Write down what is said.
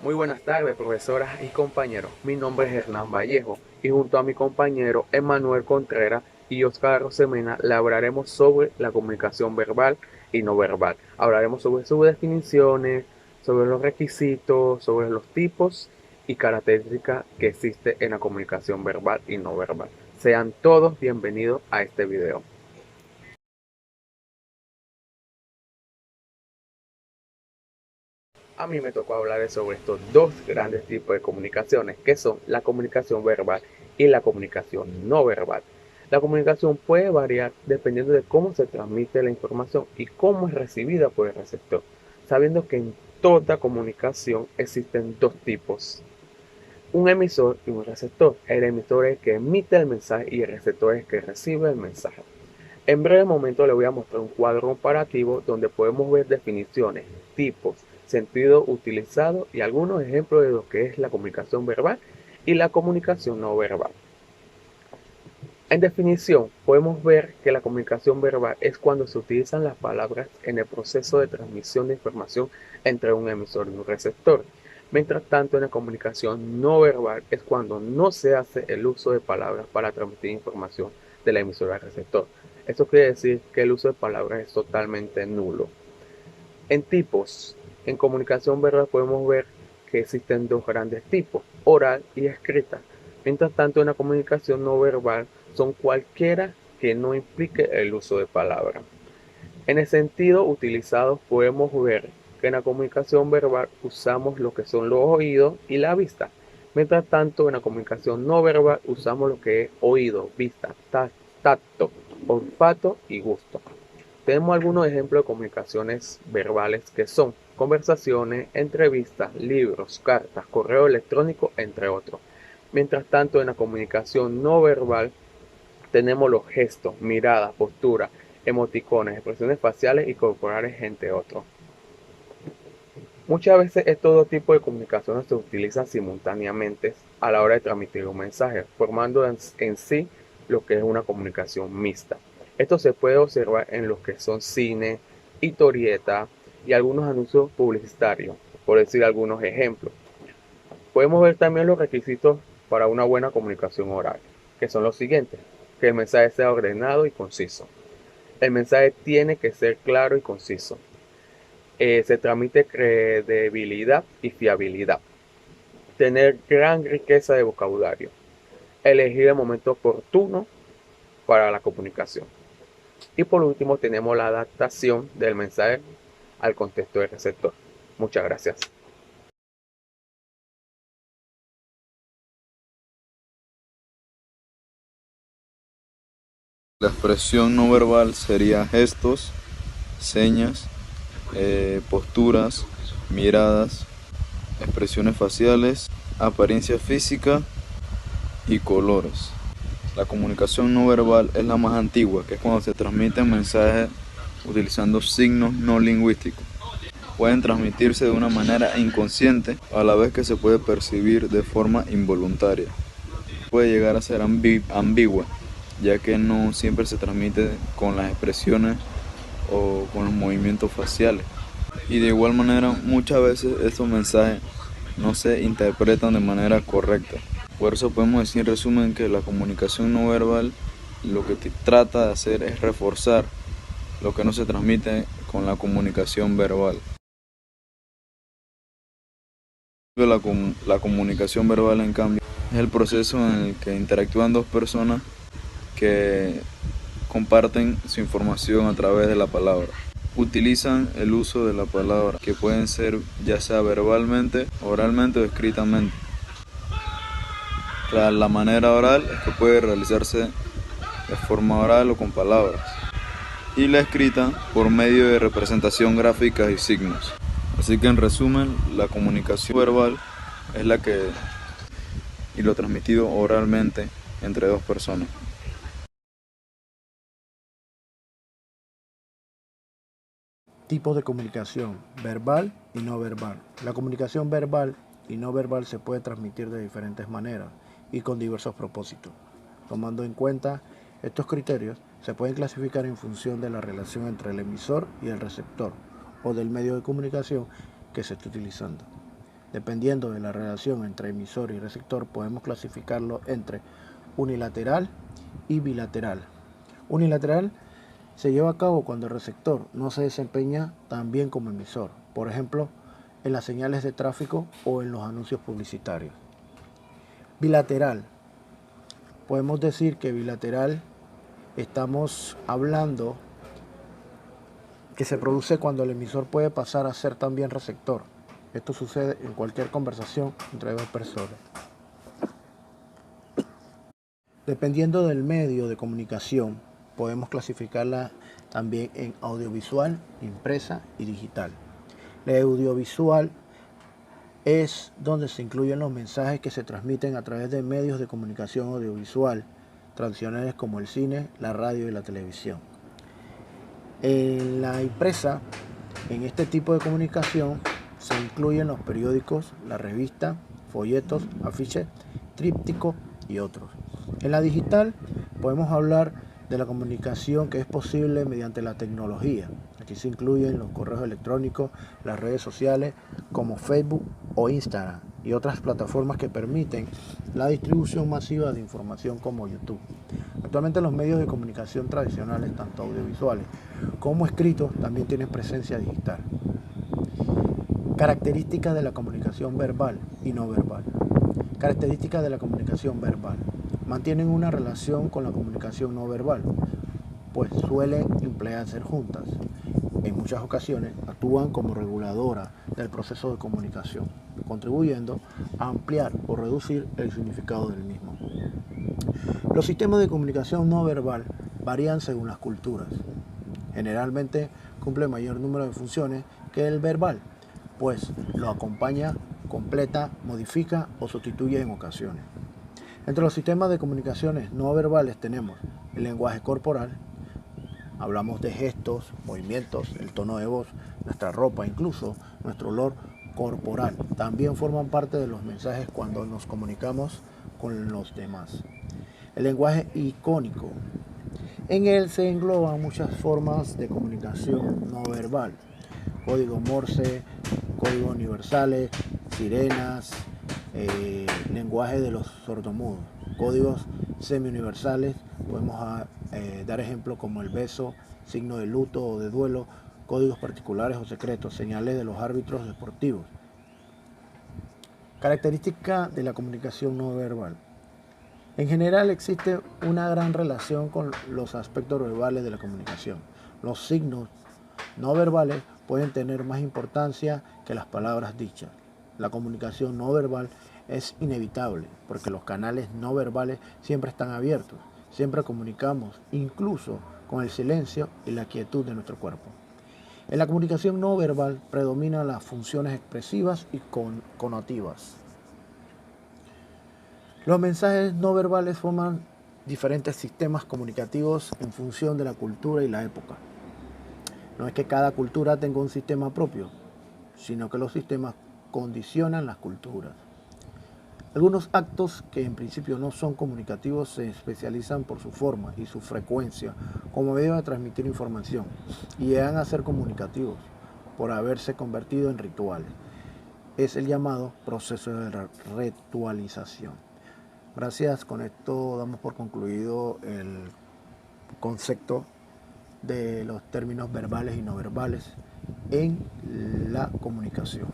Muy buenas tardes, profesoras y compañeros. Mi nombre es Hernán Vallejo y junto a mi compañero Emanuel Contreras y Oscar Rosemena le hablaremos sobre la comunicación verbal y no verbal. Hablaremos sobre sus definiciones, sobre los requisitos, sobre los tipos y características que existe en la comunicación verbal y no verbal. Sean todos bienvenidos a este video. A mí me tocó hablar sobre estos dos grandes tipos de comunicaciones, que son la comunicación verbal y la comunicación no verbal. La comunicación puede variar dependiendo de cómo se transmite la información y cómo es recibida por el receptor, sabiendo que en toda comunicación existen dos tipos, un emisor y un receptor. El emisor es el que emite el mensaje y el receptor es el que recibe el mensaje. En breve momento le voy a mostrar un cuadro comparativo donde podemos ver definiciones, tipos, sentido utilizado y algunos ejemplos de lo que es la comunicación verbal y la comunicación no verbal. En definición, podemos ver que la comunicación verbal es cuando se utilizan las palabras en el proceso de transmisión de información entre un emisor y un receptor. Mientras tanto, en la comunicación no verbal es cuando no se hace el uso de palabras para transmitir información del emisor al receptor. Esto quiere decir que el uso de palabras es totalmente nulo. En tipos, en comunicación verbal podemos ver que existen dos grandes tipos, oral y escrita. Mientras tanto, en la comunicación no verbal son cualquiera que no implique el uso de palabras. En el sentido utilizado podemos ver que en la comunicación verbal usamos lo que son los oídos y la vista. Mientras tanto, en la comunicación no verbal usamos lo que es oído, vista, tacto, olfato y gusto. Tenemos algunos ejemplos de comunicaciones verbales que son conversaciones, entrevistas, libros, cartas, correo electrónico, entre otros. Mientras tanto, en la comunicación no verbal tenemos los gestos, miradas, posturas, emoticones, expresiones faciales y corporales, entre otros. Muchas veces estos dos tipos de comunicaciones se utilizan simultáneamente a la hora de transmitir un mensaje, formando en sí lo que es una comunicación mixta. Esto se puede observar en lo que son cine, historieta y algunos anuncios publicitarios, por decir algunos ejemplos. Podemos ver también los requisitos para una buena comunicación oral, que son los siguientes: que el mensaje sea ordenado y conciso. El mensaje tiene que ser claro y conciso. Se transmite credibilidad y fiabilidad. Tener gran riqueza de vocabulario. Elegir el momento oportuno para la comunicación. Y por último tenemos la adaptación del mensaje al contexto del receptor. Muchas gracias. La expresión no verbal sería gestos, señas, posturas, miradas, expresiones faciales, apariencia física y colores. La comunicación no verbal es la más antigua, que es cuando se transmiten mensajes utilizando signos no lingüísticos. Pueden transmitirse de una manera inconsciente a la vez que se puede percibir de forma involuntaria. Puede llegar a ser ambigua, ya que no siempre se transmite con las expresiones o con los movimientos faciales. Y de igual manera, muchas veces estos mensajes no se interpretan de manera correcta. Por eso podemos decir en resumen que la comunicación no verbal lo que trata de hacer es reforzar lo que no se transmite con la comunicación verbal. La comunicación verbal, en cambio, es el proceso en el que interactúan dos personas que comparten su información a través de la palabra. Utilizan el uso de la palabra, que pueden ser ya sea verbalmente, oralmente o escritamente. La manera oral es que puede realizarse de forma oral o con palabras. Y la escrita por medio de representación gráfica y signos. Así que en resumen, la comunicación verbal es la que y lo transmitido oralmente entre dos personas. Tipos de comunicación, verbal y no verbal. La comunicación verbal y no verbal se puede transmitir de diferentes maneras y con diversos propósitos. Tomando en cuenta estos criterios, se pueden clasificar en función de la relación entre el emisor y el receptor o del medio de comunicación que se esté utilizando. Dependiendo de la relación entre emisor y receptor, podemos clasificarlo entre unilateral y bilateral. Unilateral se lleva a cabo cuando el receptor no se desempeña tan bien como emisor, por ejemplo, en las señales de tráfico o en los anuncios publicitarios. Bilateral. Podemos decir que bilateral estamos hablando que se produce cuando el emisor puede pasar a ser también receptor. Esto sucede en cualquier conversación entre dos personas. Dependiendo del medio de comunicación, podemos clasificarla también en audiovisual, impresa y digital. La audiovisual es donde se incluyen los mensajes que se transmiten a través de medios de comunicación audiovisual, tradicionales como el cine, la radio y la televisión. En la impresa, en este tipo de comunicación, se incluyen los periódicos, la revista, folletos, afiches, trípticos y otros. En la digital podemos hablar de la comunicación que es posible mediante la tecnología. Aquí se incluyen los correos electrónicos, las redes sociales como Facebook o Instagram y otras plataformas que permiten la distribución masiva de información como YouTube. Actualmente los medios de comunicación tradicionales, tanto audiovisuales como escritos, también tienen presencia digital. Características de la comunicación verbal y no verbal. Características de la comunicación verbal. Mantienen una relación con la comunicación no verbal, pues suelen emplearse juntas. En muchas ocasiones actúan como reguladora del proceso de comunicación, contribuyendo a ampliar o reducir el significado del mismo. Los sistemas de comunicación no verbal varían según las culturas. Generalmente cumple mayor número de funciones que el verbal, pues lo acompaña, completa, modifica o sustituye en ocasiones. Entre los sistemas de comunicaciones no verbales tenemos el lenguaje corporal, hablamos de gestos, movimientos, el tono de voz, nuestra ropa, incluso nuestro olor corporal. También forman parte de los mensajes cuando nos comunicamos con los demás. El lenguaje icónico. En él se engloban muchas formas de comunicación no verbal. Código Morse, códigos universales, sirenas, lenguaje de los sordomudos, códigos semi-universales, podemos dar ejemplos como el beso, signo de luto o de duelo, códigos particulares o secretos, señales de los árbitros deportivos. Característica de la comunicación no verbal. En general existe una gran relación con los aspectos verbales de la comunicación. Los signos no verbales pueden tener más importancia que las palabras dichas. La comunicación no verbal es inevitable porque los canales no verbales siempre están abiertos. Siempre comunicamos, incluso con el silencio y la quietud de nuestro cuerpo. En la comunicación no verbal predominan las funciones expresivas y connotativas. Los mensajes no verbales forman diferentes sistemas comunicativos en función de la cultura y la época. No es que cada cultura tenga un sistema propio, sino que los sistemas condicionan las culturas. Algunos actos que en principio no son comunicativos se especializan por su forma y su frecuencia como medio de transmitir información y llegan a ser comunicativos por haberse convertido en rituales. Es el llamado proceso de ritualización. Gracias, con esto damos por concluido el concepto de los términos verbales y no verbales en la comunicación.